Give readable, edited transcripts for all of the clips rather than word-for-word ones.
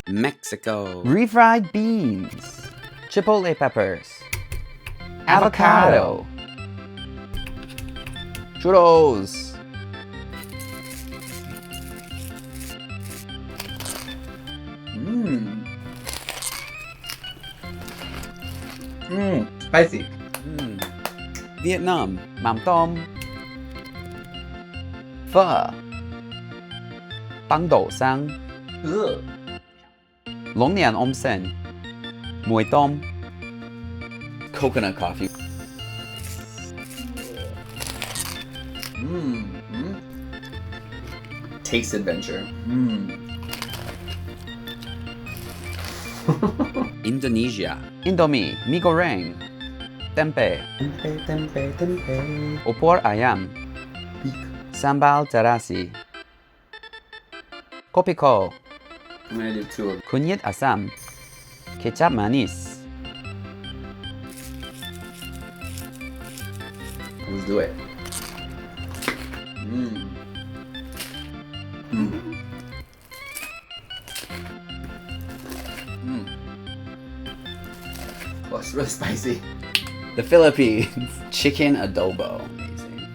Mexico. Refried beans. Chipotle peppers. Avocado. Churros. Spicy. Vietnam. Mắm tôm. Phở. Bánh đậu xanh. Ugh. Long Nian onsen. Muay tôm. Coconut coffee. Taste adventure. Indonesia. Indomie. Mie goreng. Tempe. Opor ayam. Sambal terasi. Kopi ko. I'm gonna do two of Kunyit asam. Kecap manis. them. Let's do it. Oh, it's really spicy. The Philippines. Chicken adobo. Amazing.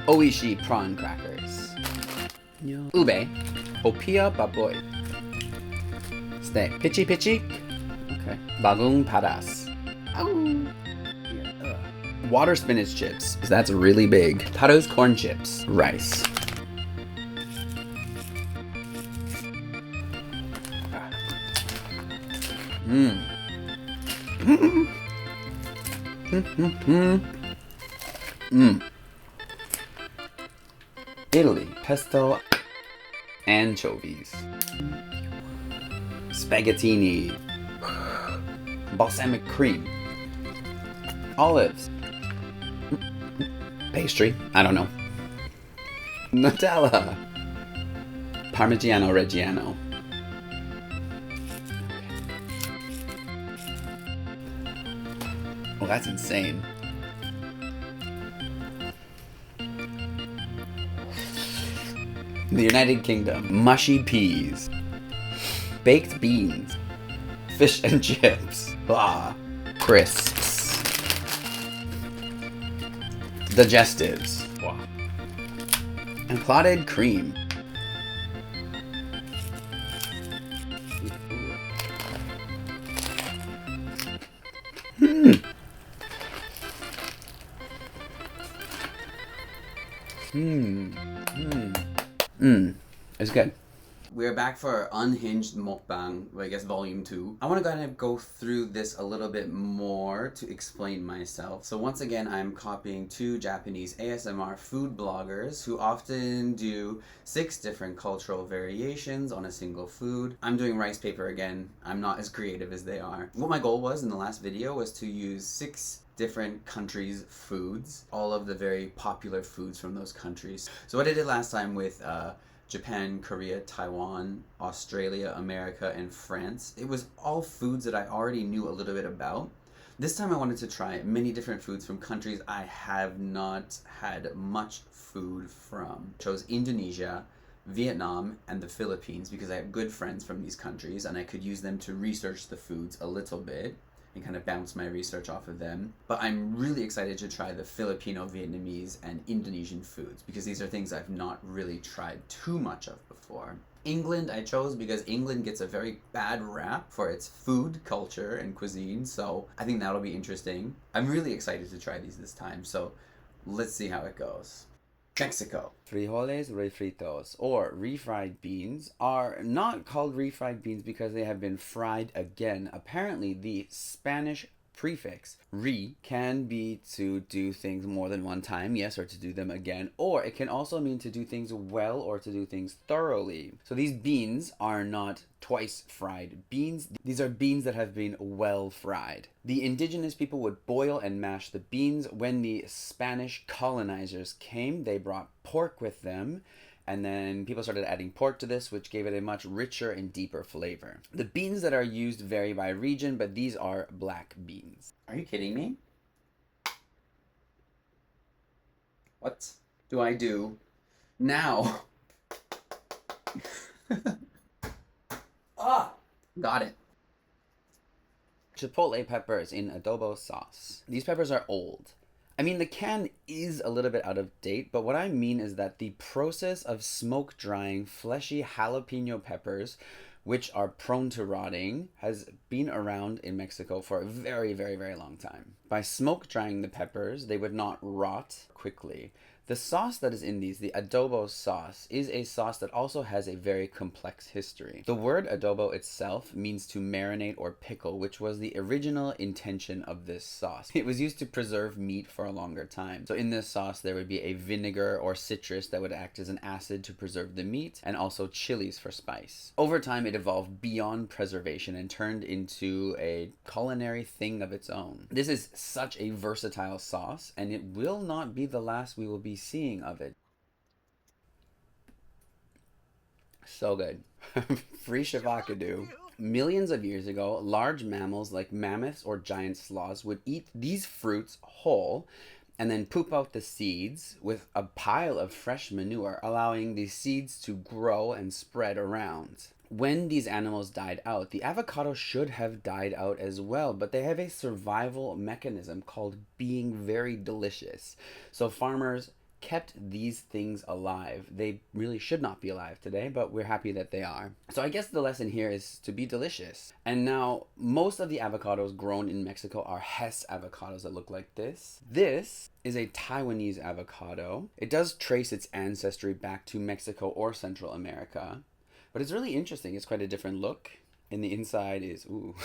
Oishi prawn crackers. Ube. Opia baboy. Steak. Pichi pichi. Okay. Bagong padas. Water spinach chips. That's really big. Paros corn chips. Rice. Italy. Pesto. Anchovies. Spaghettini. Balsamic cream. Olives. Pastry. I don't know. Nutella. Parmigiano Reggiano. Oh, that's insane. The United Kingdom. Mushy peas. Baked beans. Fish and chips. Blah. Crisps. Digestives. Wow. And clotted cream. It's good. We're back for Unhinged Mukbang, I guess volume 2. I want to go ahead and go through this a little bit more to explain myself. So once again, I'm copying 2 Japanese ASMR food bloggers who often do 6 different cultural variations on a single food. I'm doing rice paper again. I'm not as creative as they are. What my goal was in the last video was to use 6 different countries' foods, all of the very popular foods from those countries. So what I did last time with Japan, Korea, Taiwan, Australia, America, and France, it was all foods that I already knew a little bit about. This time I wanted to try many different foods from countries I have not had much food from. I chose Indonesia, Vietnam, and the Philippines because I have good friends from these countries and I could use them to research the foods a little bit and kind of bounce my research off of them. But I'm really excited to try the Filipino, Vietnamese, and Indonesian foods because these are things I've not really tried too much of before. England I chose because England gets a very bad rap for its food culture and cuisine, so I think that'll be interesting. I'm really excited to try these this time, so let's see how it goes. Mexico. Frijoles refritos, or refried beans, are not called refried beans because they have been fried again. Apparently, the Spanish prefix re can be to do things more than one time, yes, or to do them again, or it can also mean to do things well or to do things thoroughly. So these beans are not twice fried beans. These are beans that have been well fried. The indigenous people would boil and mash the beans. When the Spanish colonizers came, they brought pork with them, and then people started adding pork to this, which gave it a much richer and deeper flavor. The beans that are used vary by region, but these are black beans. Are you kidding me? What do I do now? Got it. Chipotle peppers in adobo sauce. These peppers are old. I mean, the can is a little bit out of date, but what I mean is that the process of smoke drying fleshy jalapeno peppers, which are prone to rotting, has been around in Mexico for a very, very, very long time. By smoke drying the peppers, they would not rot quickly. The sauce that is in these, the adobo sauce, is a sauce that also has a very complex history. The word adobo itself means to marinate or pickle, which was the original intention of this sauce. It was used to preserve meat for a longer time. So in this sauce, there would be a vinegar or citrus that would act as an acid to preserve the meat, and also chilies for spice. Over time, it evolved beyond preservation and turned into a culinary thing of its own. This is such a versatile sauce, and it will not be the last we will be seeing of it. So good. Free shavakadu. Millions of years ago, large mammals like mammoths or giant sloths would eat these fruits whole and then poop out the seeds with a pile of fresh manure, allowing the seeds to grow and spread around. When these animals died out, the avocado should have died out as well, but they have a survival mechanism called being very delicious. So farmers kept these things alive. They really should not be alive today, but we're happy that they are. So I guess the lesson here is to be delicious. And now, most of the avocados grown in Mexico are Hess avocados that look like this. This is a Taiwanese avocado. It does trace its ancestry back to Mexico or Central America, but it's really interesting. It's quite a different look. And the inside is, ooh,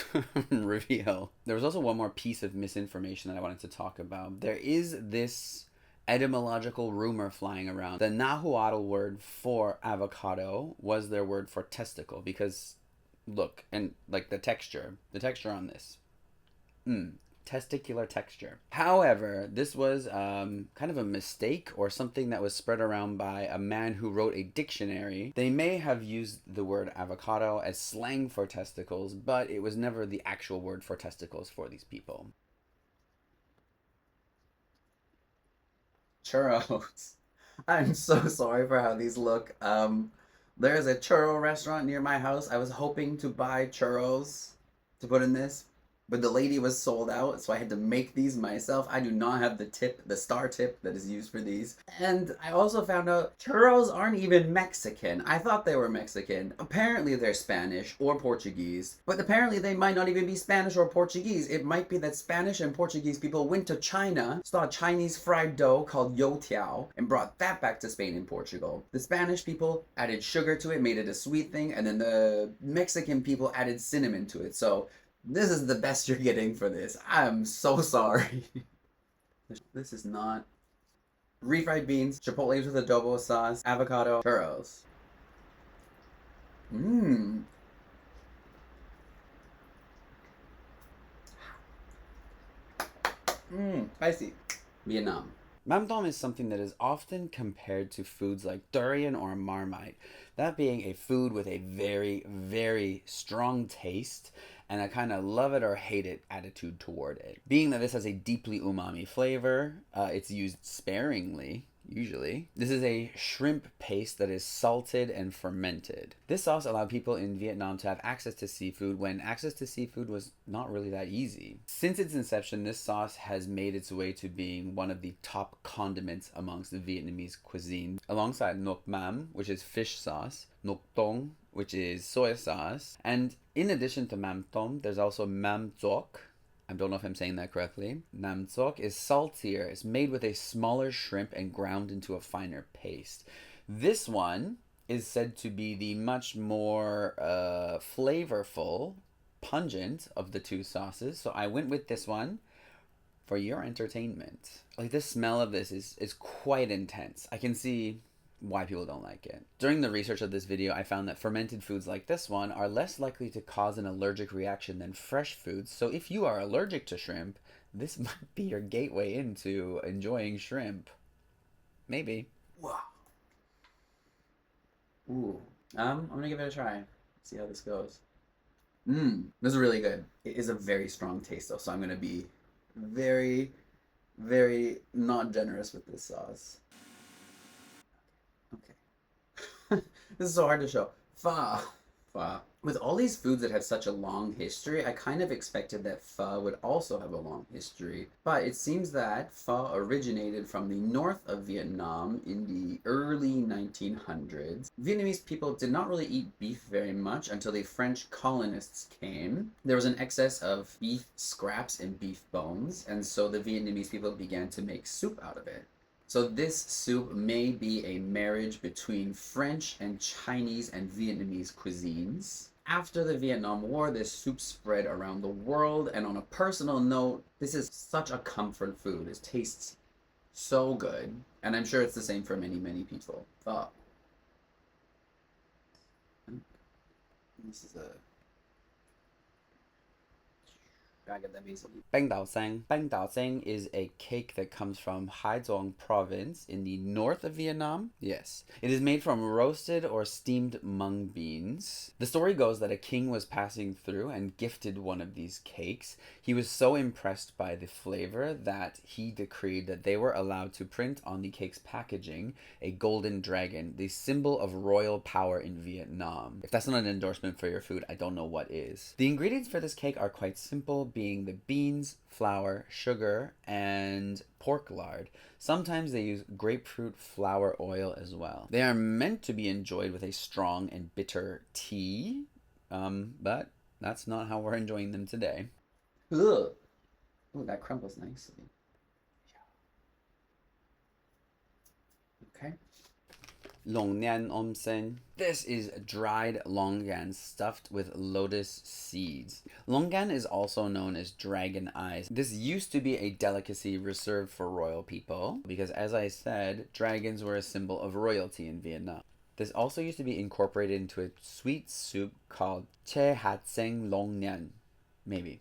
reveal. There was also one more piece of misinformation that I wanted to talk about. There is this etymological rumor flying around. The Nahuatl word for avocado was their word for testicle, because look, and like the texture on this, testicular texture. However, this was kind of a mistake or something that was spread around by a man who wrote a dictionary. They may have used the word avocado as slang for testicles, but it was never the actual word for testicles for these people. Churros. I'm so sorry for how these look. There's a churro restaurant near my house. I was hoping to buy churros to put in this, but the lady was sold out, so I had to make these myself. I do not have the star tip that is used for these. And I also found out churros aren't even Mexican. I thought they were Mexican. Apparently they're Spanish or Portuguese, but apparently they might not even be Spanish or Portuguese. It might be that Spanish and Portuguese people went to China, saw a Chinese fried dough called youtiao, and brought that back to Spain and Portugal. The Spanish people added sugar to it, made it a sweet thing, and then the Mexican people added cinnamon to it. So this is the best you're getting for this. I'm so sorry. This is not refried beans, chipotles with adobo sauce, avocado, churros. Spicy. Vietnam. Mam Tom is something that is often compared to foods like durian or marmite, that being a food with a very, very strong taste and a kind of love it or hate it attitude toward it. Being that this has a deeply umami flavor, it's used sparingly, usually. This is a shrimp paste that is salted and fermented. This sauce allowed people in Vietnam to have access to seafood when access to seafood was not really that easy. Since its inception, this sauce has made its way to being one of the top condiments amongst the Vietnamese cuisine, alongside nuoc mam, which is fish sauce, nuoc tong, which is soy sauce, and in addition to mam tom, there's also mam zuoc. I don't know if I'm saying that correctly. Nam zuoc is saltier. It's made with a smaller shrimp and ground into a finer paste. This one is said to be the much more flavorful, pungent of the two sauces. So I went with this one for your entertainment. Like, the smell of this is quite intense. I can see why people don't like it. During the research of this video, I found that fermented foods like this one are less likely to cause an allergic reaction than fresh foods. So if you are allergic to shrimp, this might be your gateway into enjoying shrimp. Maybe. Wow. Ooh. I'm gonna give it a try. See how this goes. This is really good. It is a very strong taste though, so I'm gonna be very, very not generous with this sauce. Okay. This is so hard to show. Pho. pho. With all these foods that have such a long history, I kind of expected that pho would also have a long history. But it seems that pho originated from the north of Vietnam in the early 1900s. Vietnamese people did not really eat beef very much until the French colonists came. There was an excess of beef scraps and beef bones, and so the Vietnamese people began to make soup out of it. So this soup may be a marriage between French and Chinese and Vietnamese cuisines. After the Vietnam War, this soup spread around the world, and on a personal note, this is such a comfort food. It tastes so good, and I'm sure it's the same for many, many people. Pho. This is a... Gotta get that basically. Bang Dao Sang. Bang Dao Sang is a cake that comes from Haizuong province in the north of Vietnam. Yes. It is made from roasted or steamed mung beans. The story goes that a king was passing through and gifted one of these cakes. He was so impressed by the flavor that he decreed that they were allowed to print on the cake's packaging a golden dragon, the symbol of royal power in Vietnam. If that's not an endorsement for your food, I don't know what is. The ingredients for this cake are quite simple, being the beans, flour, sugar, and pork lard. Sometimes they use grapefruit flour oil as well. They are meant to be enjoyed with a strong and bitter tea, but that's not how we're enjoying them today. Ugh. Ooh, that crumbles nicely. Okay. Long Nhan Om Sen. This is dried longan stuffed with lotus seeds. Longan is also known as dragon eyes. This used to be a delicacy reserved for royal people because, as I said, dragons were a symbol of royalty in Vietnam. This also used to be incorporated into a sweet soup called Che Hat Seng Long Nhan. Maybe.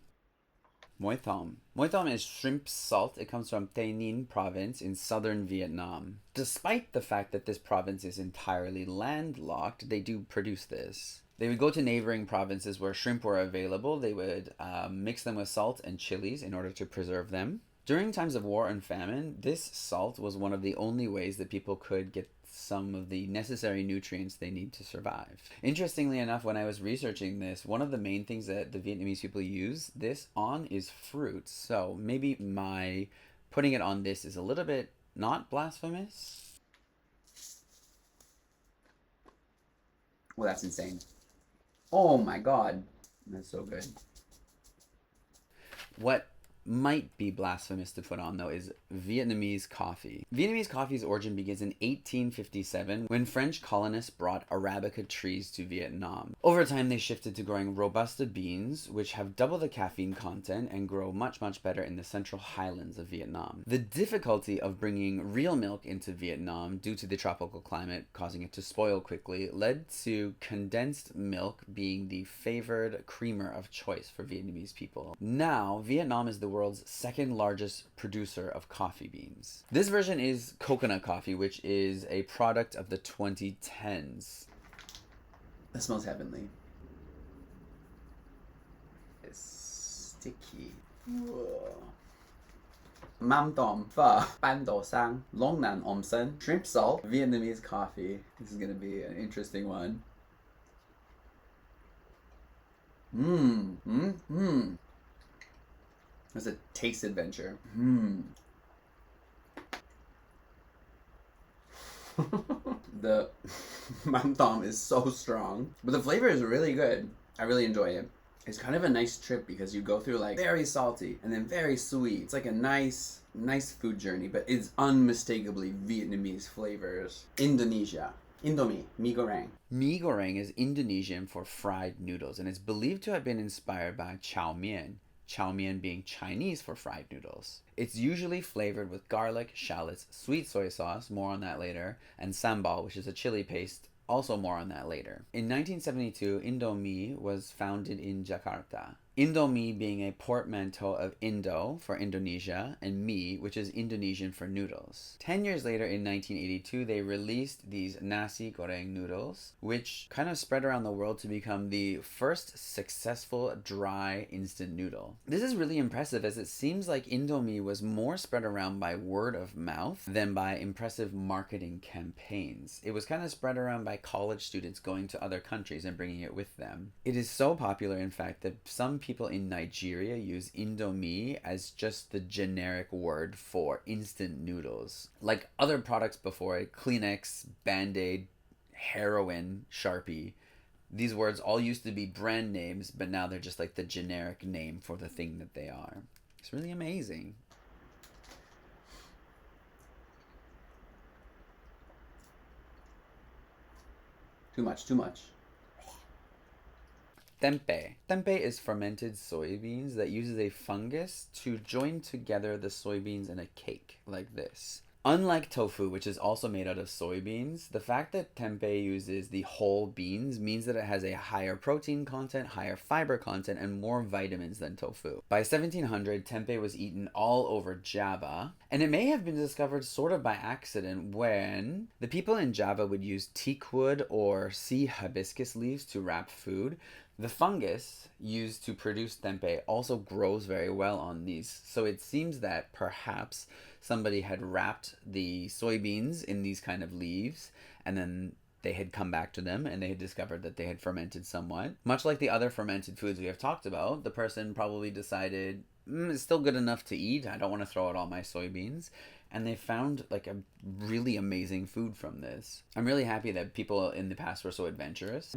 Moi Thom. Moi Thom is shrimp salt. It comes from Tây Ninh province in southern Vietnam. Despite the fact that this province is entirely landlocked, they do produce this. They would go to neighboring provinces where shrimp were available. They would mix them with salt and chilies in order to preserve them. During times of war and famine, this salt was one of the only ways that people could get some of the necessary nutrients they need to survive. Interestingly enough, when I was researching this, one of the main things that the Vietnamese people use this on is fruit. So maybe my putting it on this is a little bit not blasphemous. Well, that's insane. Oh my god. That's so good. What might be blasphemous to put on, though, is Vietnamese coffee. Vietnamese coffee's origin begins in 1857 when French colonists brought Arabica trees to Vietnam. Over time, they shifted to growing Robusta beans, which have double the caffeine content and grow much, much better in the central highlands of Vietnam. The difficulty of bringing real milk into Vietnam due to the tropical climate causing it to spoil quickly led to condensed milk being the favored creamer of choice for Vietnamese people. Now, Vietnam is the world's second largest producer of coffee beans. This version is coconut coffee, which is a product of the 2010s. That smells heavenly. It's sticky. Mam Tom, Pho, Ban Do Sang, Long Nan Om Sen, shrimp salt, Vietnamese coffee. This is gonna be an interesting one. It's a taste adventure. The Mam Tom is so strong, but the flavor is really good. I really enjoy it. It's kind of a nice trip because you go through like very salty and then very sweet. It's like a nice food journey, but it's unmistakably Vietnamese flavors. Indonesia. Indomie, mee goreng. Mee goreng is Indonesian for fried noodles, and it's believed to have been inspired by chow mein. Chow mein being Chinese for fried noodles. It's usually flavored with garlic, shallots, sweet soy sauce, more on that later, and sambal, which is a chili paste, also more on that later. In 1972, Indomie was founded in Jakarta. Indomie being a portmanteau of Indo for Indonesia and mi, which is Indonesian for noodles. 10 years later, in 1982, they released these nasi goreng noodles, which kind of spread around the world to become the first successful dry instant noodle. This is really impressive, as it seems like Indomie was more spread around by word of mouth than by impressive marketing campaigns. It was kind of spread around by college students going to other countries and bringing it with them. It is so popular, in fact, that some people in Nigeria use Indomie as just the generic word for instant noodles. Like other products before it, Kleenex, Band-Aid, heroin, Sharpie. These words all used to be brand names, but now they're just like the generic name for the thing that they are. It's really amazing. Too much. Tempeh. Tempeh is fermented soybeans that uses a fungus to join together the soybeans in a cake, like this. Unlike tofu, which is also made out of soybeans, the fact that tempeh uses the whole beans means that it has a higher protein content, higher fiber content, and more vitamins than tofu. By 1700, tempeh was eaten all over Java, and it may have been discovered sort of by accident when the people in Java would use teakwood or sea hibiscus leaves to wrap food. The fungus used to produce tempeh also grows very well on these, so it seems that perhaps somebody had wrapped the soybeans in these kind of leaves, and then they had come back to them and they had discovered that they had fermented somewhat. Much like the other fermented foods we have talked about, the person probably decided, it's still good enough to eat, I don't want to throw out all my soybeans. And they found like a really amazing food from this. I'm really happy that people in the past were so adventurous.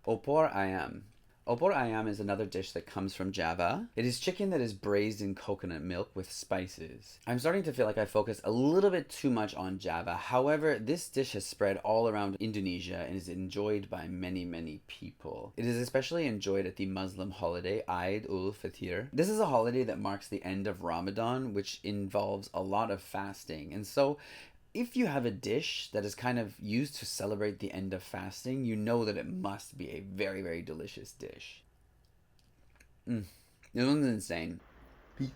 Opor ayam. Opor ayam is another dish that comes from Java. It is chicken that is braised in coconut milk with spices. I'm starting to feel like I focus a little bit too much on Java. However, this dish has spread all around Indonesia and is enjoyed by many, many people. It is especially enjoyed at the Muslim holiday Eid ul-Fitr. This is a holiday that marks the end of Ramadan, which involves a lot of fasting. And so if you have a dish that is kind of used to celebrate the end of fasting, you know that it must be a very, very delicious dish. This one's insane. Peak.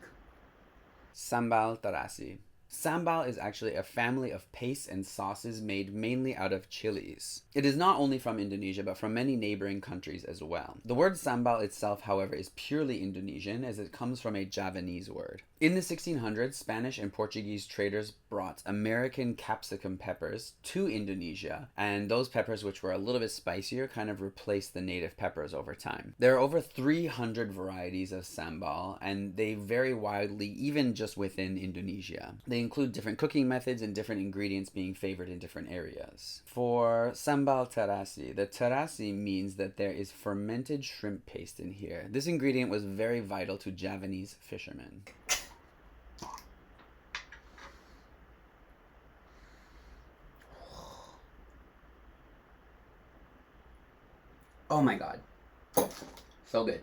Sambal terasi. Sambal is actually a family of pastes and sauces made mainly out of chilies. It is not only from Indonesia, but from many neighboring countries as well. The word sambal itself, however, is purely Indonesian, as it comes from a Javanese word. In the 1600s, Spanish and Portuguese traders brought American capsicum peppers to Indonesia, and those peppers, which were a little bit spicier, kind of replaced the native peppers over time. There are over 300 varieties of sambal, and they vary widely even just within Indonesia. They include different cooking methods and different ingredients being favored in different areas. For sambal terasi, the terasi means that there is fermented shrimp paste in here. This ingredient was very vital to Javanese fishermen. Oh my god. So good.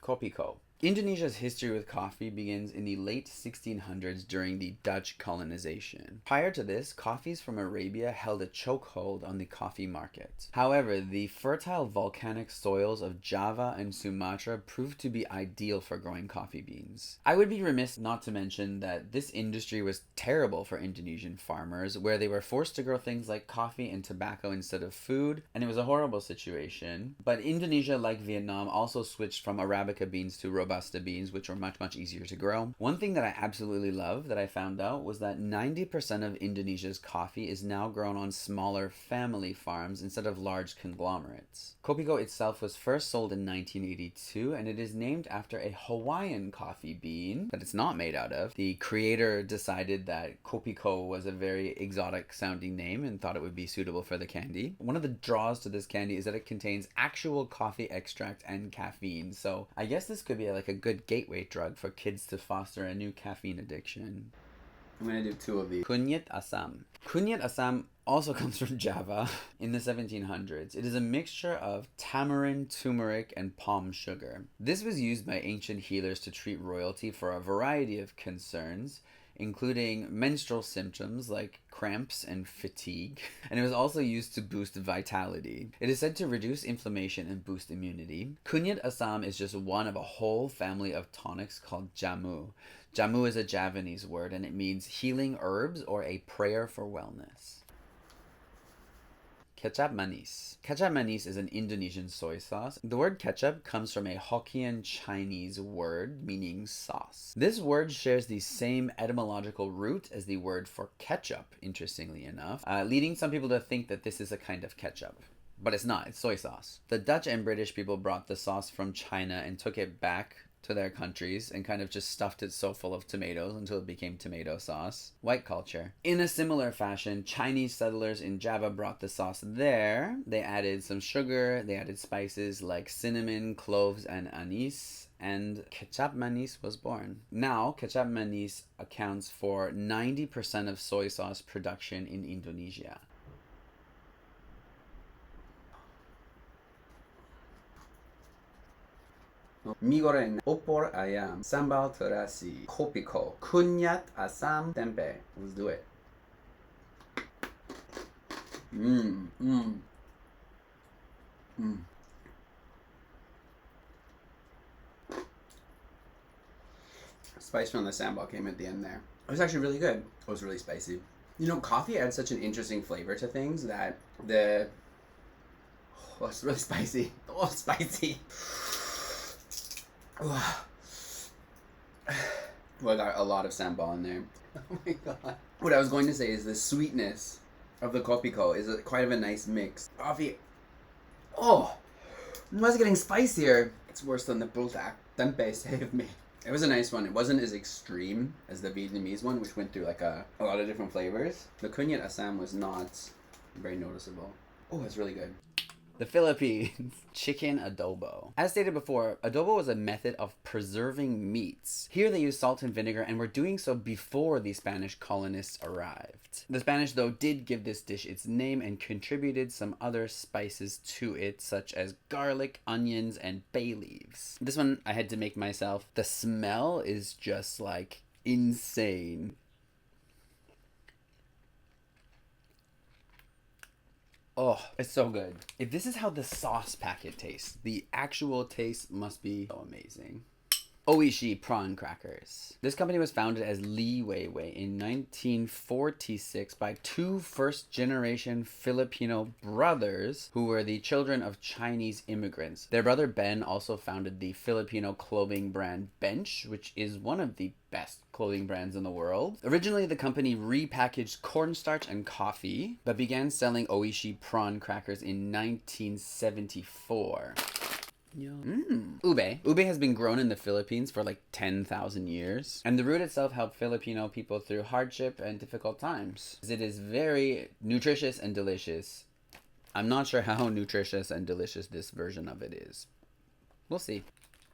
Kopi ko. Indonesia's history with coffee begins in the late 1600s during the Dutch colonization. Prior to this, coffees from Arabia held a chokehold on the coffee market. However, the fertile volcanic soils of Java and Sumatra proved to be ideal for growing coffee beans. I would be remiss not to mention that this industry was terrible for Indonesian farmers, where they were forced to grow things like coffee and tobacco instead of food, and it was a horrible situation. But Indonesia, like Vietnam, also switched from Arabica beans to Robusta beans, which are much, much easier to grow. One thing that I absolutely love that I found out was that 90% of Indonesia's coffee is now grown on smaller family farms instead of large conglomerates. Kopiko itself was first sold in 1982, and it is named after a Hawaiian coffee bean that it's not made out of. The creator decided that Kopiko was a very exotic sounding name and thought it would be suitable for the candy. One of the draws to this candy is that it contains actual coffee extract and caffeine, so I guess this could be like a good gateway drug for kids to foster a new caffeine addiction. I'm gonna do two of these. Kunyit asam. Kunyit asam also comes from Java in the 1700s. It is a mixture of tamarind, turmeric, and palm sugar. This was used by ancient healers to treat royalty for a variety of concerns, including menstrual symptoms like cramps and fatigue. And it was also used to boost vitality. It is said to reduce inflammation and boost immunity. Kunyat Asam is just one of a whole family of tonics called jamu. Jamu is a Javanese word and it means healing herbs or a prayer for wellness. Kecap manis. Kecap manis is an Indonesian soy sauce. The word ketchup comes from a Hokkien Chinese word meaning sauce. This word shares the same etymological root as the word for ketchup, interestingly enough, leading some people to think that this is a kind of ketchup. But it's not, it's soy sauce. The Dutch and British people brought the sauce from China and took it back to their countries and kind of just stuffed it so full of tomatoes until it became tomato sauce. White culture. In a similar fashion, Chinese settlers in Java brought the sauce there. They added some sugar, they added spices like cinnamon, cloves, and anise, and kecap manis was born. Now, kecap manis accounts for 90% of soy sauce production in Indonesia. Mie goreng, opor ayam, sambal terasi, kopiko, kunyat asam tempe. Let's do it. Spice from the sambal came at the end there. It was actually really good. It was really spicy. You know, coffee adds such an interesting flavor to things that oh, it's really spicy. Oh, spicy. Well, I got a lot of sambal in there. Oh my god. What I was going to say is the sweetness of the kopiko is quite of a nice mix. Coffee. Oh, it's getting spicier. It's worse than the buldak. Tempeh saved me. It was a nice one. It wasn't as extreme as the Vietnamese one, which went through like a lot of different flavors. The kunyat asam was not very noticeable. Oh, it's really good. The Philippines. Chicken adobo. As stated before, adobo was a method of preserving meats. Here they used salt and vinegar and were doing so before the Spanish colonists arrived. The Spanish, though, did give this dish its name and contributed some other spices to it, such as garlic, onions, and bay leaves. This one I had to make myself. The smell is just like insane. Oh, it's so good. If this is how the sauce packet tastes, the actual taste must be so amazing. Oishi prawn crackers. This company was founded as Li Weiwei in 1946 by two first-generation Filipino brothers who were the children of Chinese immigrants. Their brother Ben also founded the Filipino clothing brand Bench, which is one of the best clothing brands in the world. Originally, the company repackaged cornstarch and coffee, but began selling Oishi prawn crackers in 1974. Ube. Ube has been grown in the Philippines for like 10,000 years. And the root itself helped Filipino people through hardship and difficult times. It is very nutritious and delicious. I'm not sure how nutritious and delicious this version of it is. We'll see.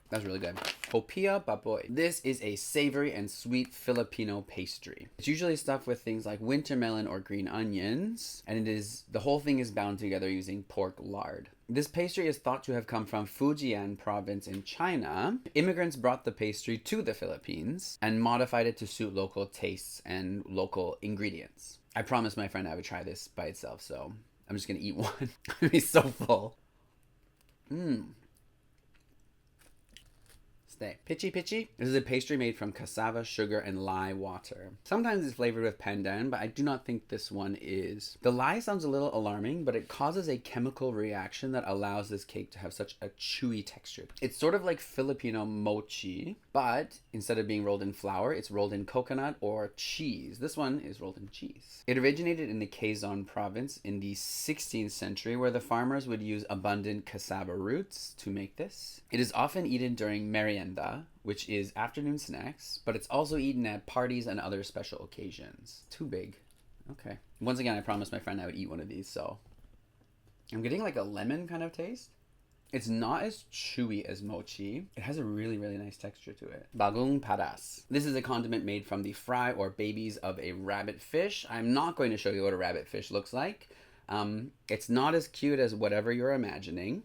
That's really good. Hopia baboy. This is a savory and sweet Filipino pastry. It's usually stuffed with things like winter melon or green onions, and the whole thing is bound together using pork lard. This pastry is thought to have come from Fujian province in China. Immigrants brought the pastry to the Philippines and modified it to suit local tastes and local ingredients. I promised my friend I would try this by itself, so I'm just gonna eat one. I'm gonna be so full. Pichi pichi. This is a pastry made from cassava, sugar, and lye water. Sometimes it's flavored with pandan, but I do not think this one is. The lye sounds a little alarming, but it causes a chemical reaction that allows this cake to have such a chewy texture. It's sort of like Filipino mochi, but instead of being rolled in flour, it's rolled in coconut or cheese. This one is rolled in cheese. It originated in the Quezon province in the 16th century, where the farmers would use abundant cassava roots to make this. It is often eaten during merienda, which is afternoon snacks, but it's also eaten at parties and other special occasions. Too big. Okay. Once again, I promised my friend I would eat one of these, so I'm getting like a lemon kind of taste. It's not as chewy as mochi. It has a really, really nice texture to it. Bagong paras. This is a condiment made from the fry or babies of a rabbit fish. I'm not going to show you what a rabbit fish looks like. It's not as cute as whatever you're imagining.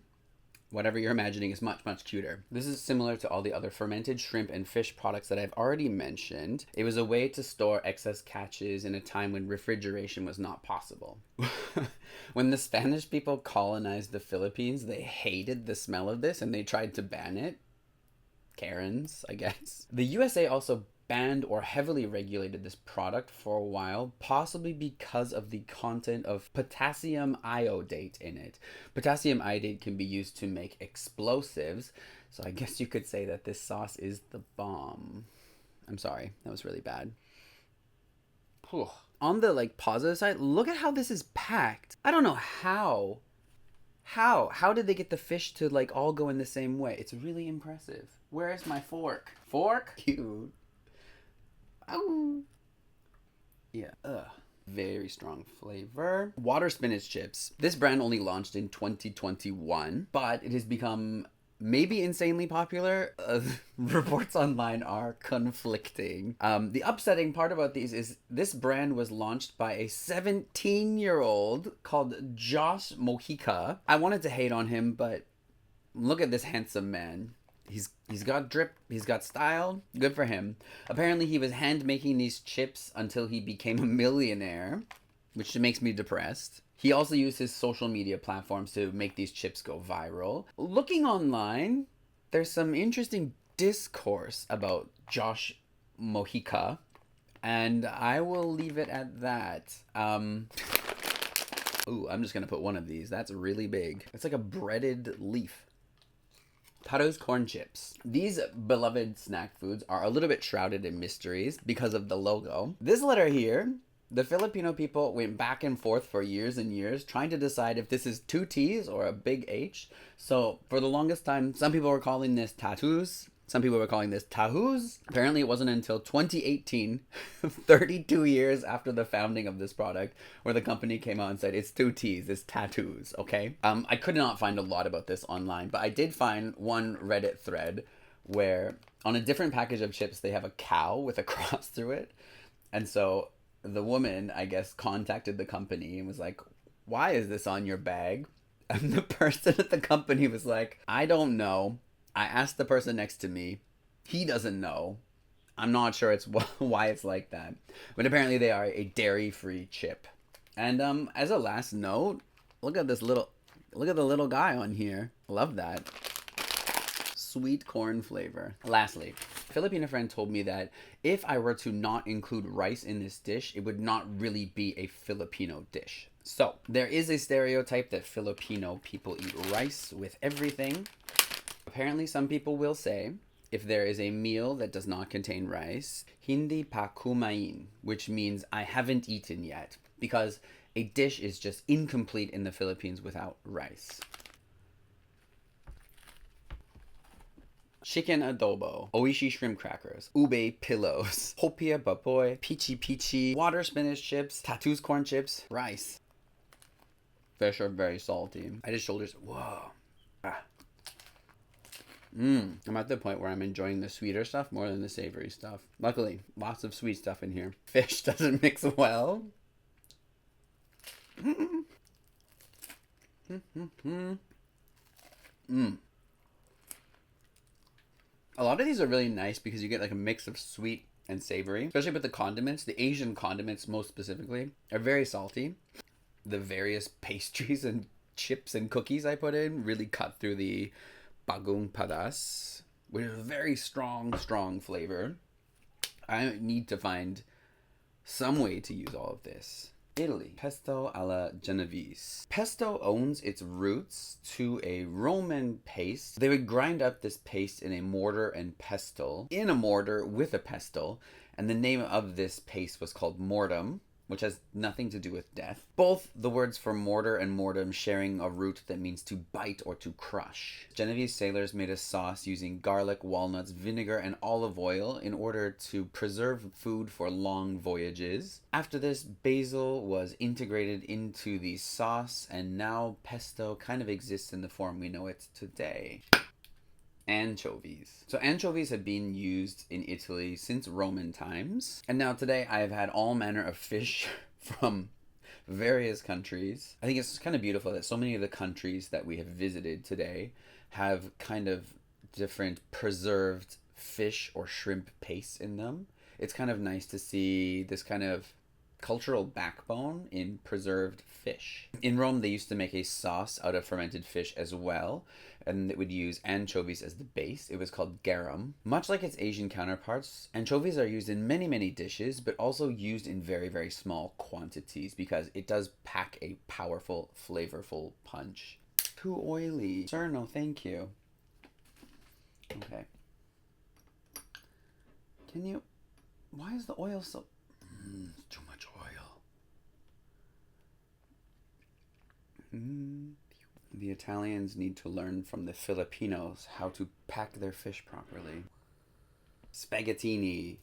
whatever you're imagining is much, much cuter. This is similar to all the other fermented shrimp and fish products that I've already mentioned. It was a way to store excess catches in a time when refrigeration was not possible. When the Spanish people colonized the Philippines, they hated the smell of this and they tried to ban it. Karens, I guess. The USA also banned or heavily regulated this product for a while, possibly because of the content of potassium iodate in it. Potassium iodate can be used to make explosives, so I guess you could say that this sauce is the bomb. I'm sorry, that was really bad. Whew. On the positive side, look at how this is packed. I don't know how. How did they get the fish to all go in the same way? It's really impressive. Where's my fork? Fork? Cute. Oh. Yeah. Ugh. Very strong flavor. Water spinach chips. This brand only launched in 2021, but it has become maybe insanely popular. Reports online are conflicting. The upsetting part about these is this brand was launched by a 17-year-old called Josh Mojica. I wanted to hate on him, but look at this handsome man. He's got drip, he's got style, good for him. Apparently he was hand making these chips until he became a millionaire, which makes me depressed. He also used his social media platforms to make these chips go viral. Looking online, there's some interesting discourse about Josh Mojica, and I will leave it at that. Ooh, I'm just gonna put one of these. That's really big. It's like a breaded leaf. Taro's corn chips. These beloved snack foods are a little bit shrouded in mysteries because of the logo. This letter here, the Filipino people went back and forth for years and years trying to decide if this is two T's or a big H. So for the longest time, some people were calling this tattoos. Some people were calling this tahoos. Apparently it wasn't until 2018, 32 years after the founding of this product, where the company came out and said, it's two T's, it's tattoos, okay? I could not find a lot about this online, but I did find one Reddit thread where on a different package of chips, they have a cow with a cross through it. And so the woman, I guess, contacted the company and was like, why is this on your bag? And the person at the company was like, I don't know. I asked the person next to me. He doesn't know. I'm not sure it's why it's like that. But apparently they are a dairy-free chip. And as a last note, look at the little guy on here. Love that. Sweet corn flavor. Lastly, a Filipino friend told me that if I were to not include rice in this dish, it would not really be a Filipino dish. So, there is a stereotype that Filipino people eat rice with everything. Apparently, some people will say, if there is a meal that does not contain rice, hindi pa kumain, which means I haven't eaten yet, because a dish is just incomplete in the Philippines without rice. Chicken adobo, oishi shrimp crackers, ube pillows, hopia baboy, peachy peachy, water spinach chips, tattoos corn chips, rice. Fish are very salty. I just shoulders. Whoa. Ah. I'm at the point where I'm enjoying the sweeter stuff more than the savory stuff. Luckily, lots of sweet stuff in here. Fish doesn't mix well. A lot of these are really nice because you get a mix of sweet and savory, especially with the condiments. The Asian condiments, most specifically, are very salty. The various pastries and chips and cookies I put in really cut through the bagong padas, which is a very strong flavor. I need to find some way to use all of this. Italy. Pesto alla Genovese. Pesto owns its roots to a Roman paste. They would grind up this paste in a mortar and pestle, in a mortar with a pestle, and the name of this paste was called mortem, which has nothing to do with death. Both the words for mortar and mortem sharing a root that means to bite or to crush. Genovese sailors made a sauce using garlic, walnuts, vinegar, and olive oil in order to preserve food for long voyages. After this, basil was integrated into the sauce, and now pesto kind of exists in the form we know it today. Anchovies. So anchovies have been used in Italy since Roman times. And now today I have had all manner of fish, from various countries. I think it's kind of beautiful that so many of the countries that we have visited today have kind of different preserved fish or shrimp pastes in them. It's kind of nice to see this kind of cultural backbone in preserved fish. In Rome, they used to make a sauce out of fermented fish as well, and it would use anchovies as the base. It was called garum. Much like its Asian counterparts, anchovies are used in many, many dishes, but also used in very, very small quantities because it does pack a powerful, flavorful punch. Too oily. Sir, no thank you. Okay. Can you... Why is the oil so... too much oil. The Italians need to learn from the Filipinos how to pack their fish properly. Spaghettini.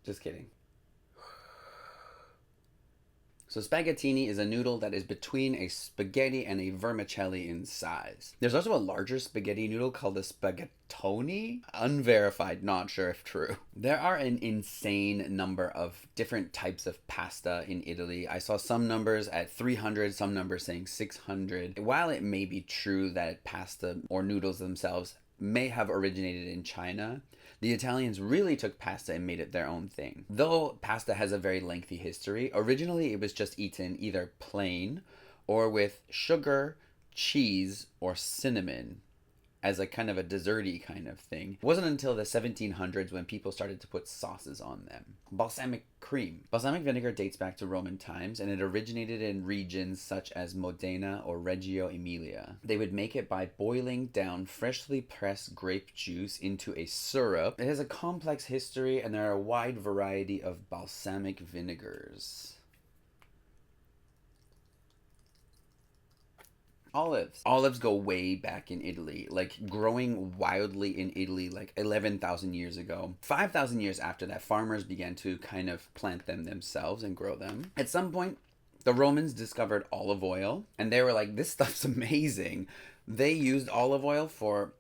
Just kidding. So spaghettini is a noodle that is between a spaghetti and a vermicelli in size. There's also a larger spaghetti noodle called the spaghettoni. Unverified, not sure if true. There are an insane number of different types of pasta in Italy. I saw some numbers at 300, some numbers saying 600. While it may be true that pasta or noodles themselves may have originated in China, the Italians really took pasta and made it their own thing. Though pasta has a very lengthy history, originally it was just eaten either plain or with sugar, cheese, or cinnamon as a kind of a desserty kind of thing. It wasn't until the 1700s when people started to put sauces on them. Balsamic cream. Balsamic vinegar dates back to Roman times, and it originated in regions such as Modena or Reggio Emilia. They would make it by boiling down freshly pressed grape juice into a syrup. It has a complex history, and there are a wide variety of balsamic vinegars. Olives. Olives go way back in Italy, like growing wildly in Italy like 11,000 years ago. 5,000 years after that, farmers began to kind of plant them themselves and grow them. At some point, the Romans discovered olive oil, and they were like, this stuff's amazing. They used olive oil for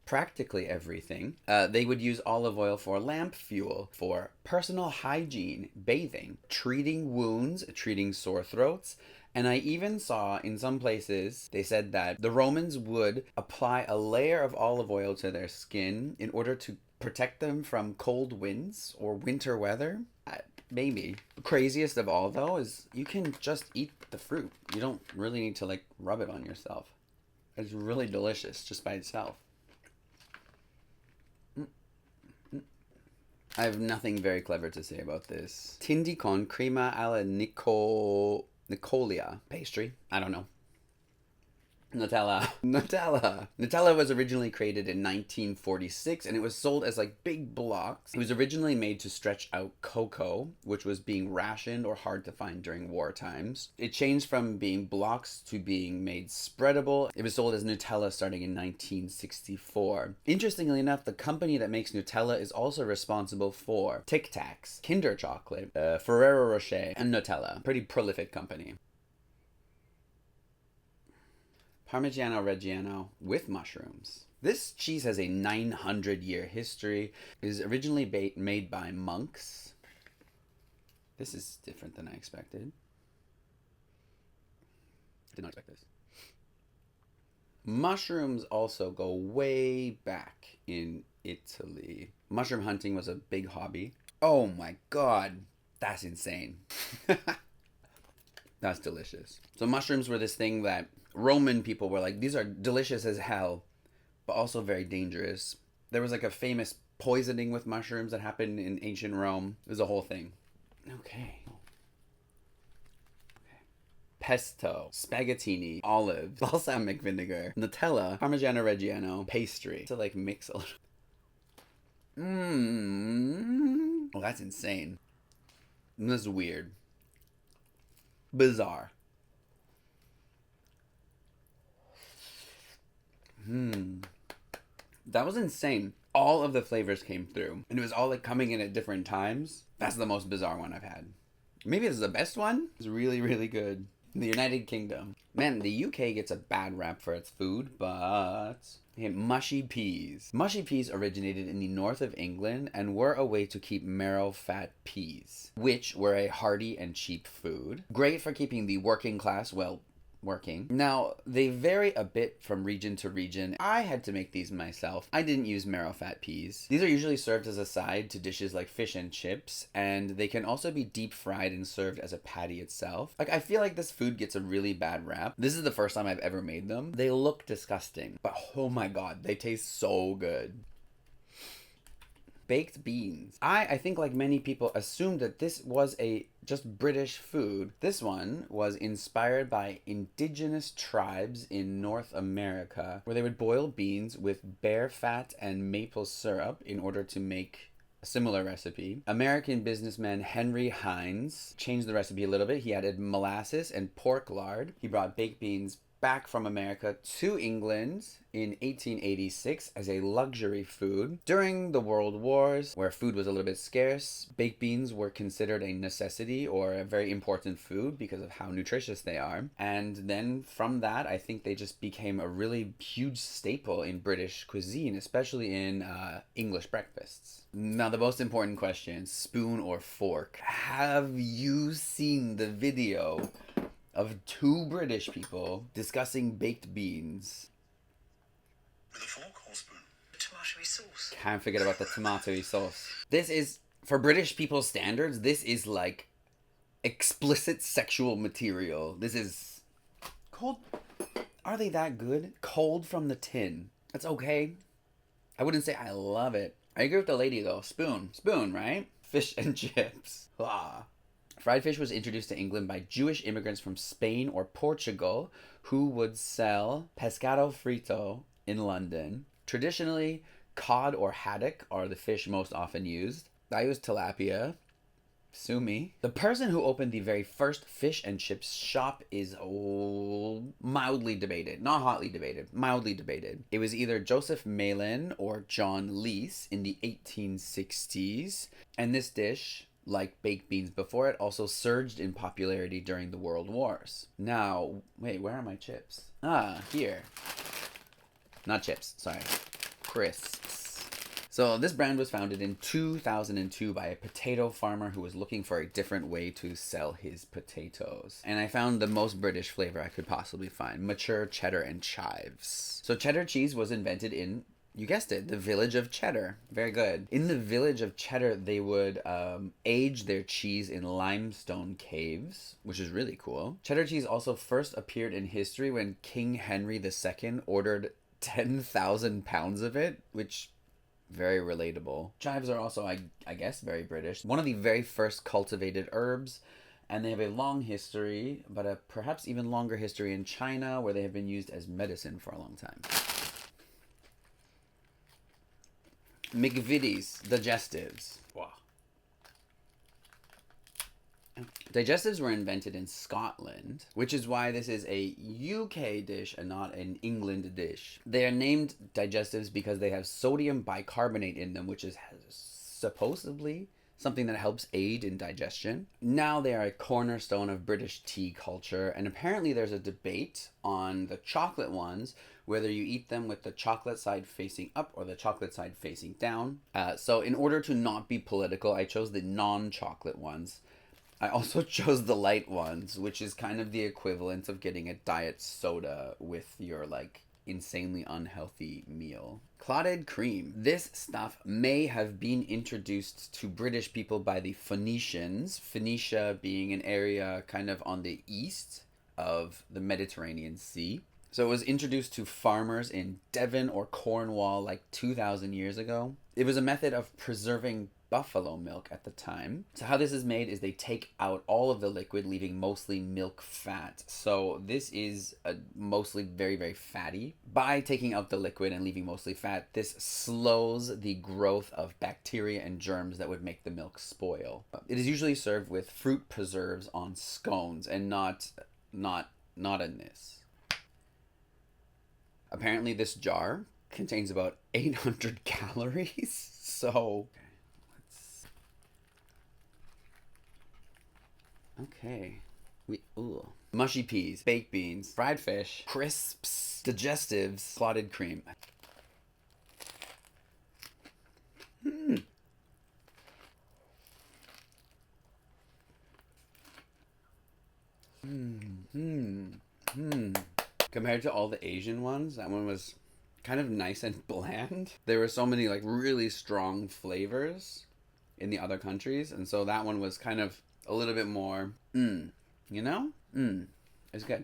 practically everything. They would use olive oil for lamp fuel, for personal hygiene, bathing, treating wounds, treating sore throats. And I even saw in some places, they said that the Romans would apply a layer of olive oil to their skin in order to protect them from cold winds or winter weather. Maybe. The craziest of all, though, is you can just eat the fruit. You don't really need to, like, rub it on yourself. It's really delicious just by itself. I have nothing very clever to say about this. Tindi con crema alla Nicolia pastry. I don't know. Nutella. Nutella was originally created in 1946, and it was sold as like big blocks. It was originally made to stretch out cocoa, which was being rationed or hard to find during war times. It changed from being blocks to being made spreadable. It was sold as Nutella starting in 1964. Interestingly enough, the company that makes Nutella is also responsible for Tic Tacs, Kinder Chocolate, Ferrero Rocher, and Nutella. Pretty prolific company. Parmigiano Reggiano with mushrooms. This cheese has a 900-year history. It was originally made by monks. This is different than I expected. Did not expect this. Mushrooms also go way back in Italy. Mushroom hunting was a big hobby. Oh my god, that's insane. That's delicious. So mushrooms were this thing that Roman people were like, these are delicious as hell, but also very dangerous. There was like a famous poisoning with mushrooms that happened in ancient Rome. It was a whole thing. Okay. Pesto, spaghettini, olives, balsamic vinegar, Nutella, Parmigiano Reggiano, pastry. To like mix a little. Oh, that's insane. This is weird. Bizarre. That was insane. All of the flavors came through, and it was all like coming in at different times. That's the most bizarre one I've had. Maybe this is the best one. It's really, really good. The United Kingdom. Man, the UK gets a bad rap for its food, but... Okay, mushy peas. Mushy peas originated in the north of England and were a way to keep marrow-fat peas, which were a hearty and cheap food. Great for keeping the working class, well, working. Now, they vary a bit from region to region. I had to make these myself. I didn't use marrow-fat peas. These are usually served as a side to dishes like fish and chips, and they can also be deep fried and served as a patty itself. Like, I feel like this food gets a really bad rap. This is the first time I've ever made them. They look disgusting, but oh my god, they taste so good. Baked beans. I think like many people assumed that this was a just British food. This one was inspired by indigenous tribes in North America, where they would boil beans with bear fat and maple syrup in order to make a similar recipe. American businessman Henry Hines changed the recipe a little bit. He added molasses and pork lard. He brought baked beans back from America to England in 1886 as a luxury food. During the World Wars, where food was a little bit scarce, baked beans were considered a necessity or a very important food because of how nutritious they are. And then from that, I think they just became a really huge staple in British cuisine, especially in English breakfasts. Now, the most important question, spoon or fork? Have you seen the video of two British people discussing baked beans? With a fork or spoon? Tomatoey sauce. Can't forget about the tomatoey sauce. This is, for British people's standards, this is like explicit sexual material. This is cold. Are they that good? Cold from the tin. That's okay. I wouldn't say I love it. I agree with the lady though. Spoon, right? Fish and chips. Ah. Fried fish was introduced to England by Jewish immigrants from Spain or Portugal who would sell pescado frito in London. Traditionally, cod or haddock are the fish most often used. I use tilapia. Sue me. The person who opened the very first fish and chips shop is mildly debated. Not hotly debated. Mildly debated. It was either Joseph Malin or John Lees in the 1860s. And this dish, like baked beans before it, also surged in popularity during the World Wars. Now, wait, where are my chips? Ah, here. Not chips, sorry. Crisps. So this brand was founded in 2002 by a potato farmer who was looking for a different way to sell his potatoes. And I found the most British flavor I could possibly find. Mature cheddar and chives. So cheddar cheese was invented in, you guessed it, the village of Cheddar. Very good. In the village of Cheddar, they would age their cheese in limestone caves, which is really cool. Cheddar cheese also first appeared in history when King Henry II ordered 10,000 pounds of it, which, very relatable. Chives are also, I guess, very British. One of the very first cultivated herbs, and they have a long history, but a perhaps even longer history in China, where they have been used as medicine for a long time. McVitie's digestives. Wow. Digestives were invented in Scotland, which is why this is a UK dish and not an England dish. They are named digestives because they have sodium bicarbonate in them, which is supposedly something that helps aid in digestion. Now they are a cornerstone of British tea culture, and apparently there's a debate on the chocolate ones, whether you eat them with the chocolate side facing up or the chocolate side facing down. So in order to not be political, I chose the non-chocolate ones. I also chose the light ones, which is kind of the equivalent of getting a diet soda with your like insanely unhealthy meal. Clotted cream. This stuff may have been introduced to British people by the Phoenicians, Phoenicia being an area kind of on the east of the Mediterranean Sea. So it was introduced to farmers in Devon or Cornwall like 2,000 years ago. It was a method of preserving buffalo milk at the time. So how this is made is they take out all of the liquid, leaving mostly milk fat. So this is mostly very, very fatty. By taking out the liquid and leaving mostly fat, this slows the growth of bacteria and germs that would make the milk spoil. It is usually served with fruit preserves on scones and not in this. Apparently this jar contains about 800 calories. So okay. mushy peas, baked beans, fried fish, crisps, digestives, clotted cream. Compared to all the Asian ones, that one was kind of nice and bland. There were so many like really strong flavors in the other countries, and so that one was kind of a little bit more, you know? It's good.